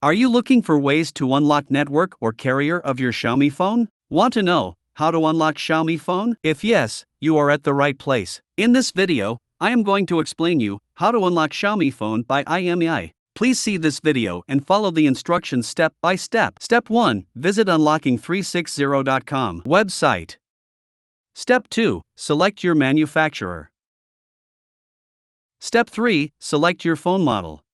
Are you looking for ways to unlock network or carrier of your Xiaomi phone? Want to know how to unlock Xiaomi phone? If yes, you are at the right place. In this video, I am going to explain you how to unlock Xiaomi phone by IMEI. Please see this video and follow the instructions step by step. Step 1. Visit unlocking360.com website. Step 2. Select your manufacturer. Step 3. Select your phone model.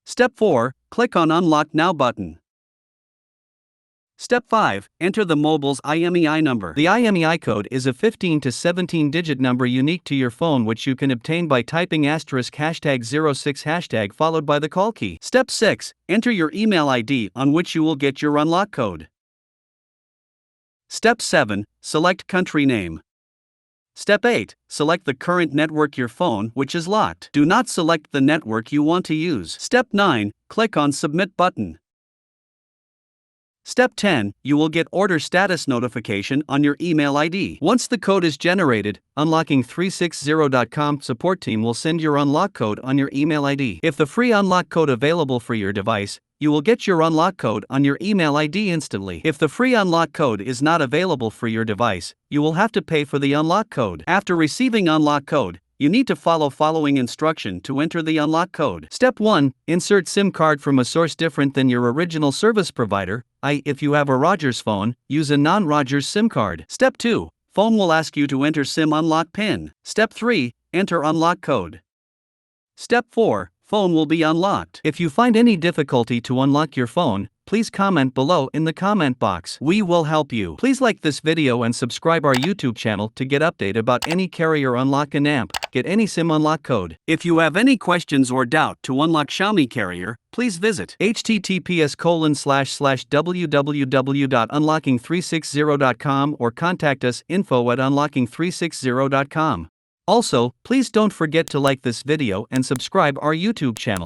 Step 4. Click on Unlock Now button. Step 5. Enter the mobile's IMEI number. The IMEI code is a 15 to 17-digit number unique to your phone, which you can obtain by typing *#06# followed by the call key. Step 6. Enter your email ID on which you will get your unlock code. Step 7. Select country name. Step 8. Select the current network your phone which is locked. Do not select the network you want to use. Step 9. Click on Submit button. Step 10. You will get order status notification on your email ID. Once the code is generated, Unlocking360.com support team will send your unlock code on your email ID. If the free unlock code available for your device, you will get your unlock code on your email ID instantly. If the free unlock code is not available for your device, you will have to pay for the unlock code. After receiving unlock code, you need to follow following instruction to enter the unlock code. Step 1. Insert SIM card from a source different than your original service provider. If you have a Rogers phone, use a non-Rogers SIM card. Step 2. Phone will ask you to enter SIM unlock PIN. Step 3. Enter unlock code. Step 4. Phone will be unlocked. If you find any difficulty to unlock your phone, please comment below in the comment box. We will help you. Please like this video and subscribe our YouTube channel to get update about any carrier unlock and get any SIM unlock code. If you have any questions or doubt to unlock Xiaomi carrier, please visit https://www.unlocking360.com or contact us info@unlocking360.com. Also, please don't forget to like this video and subscribe our YouTube channel.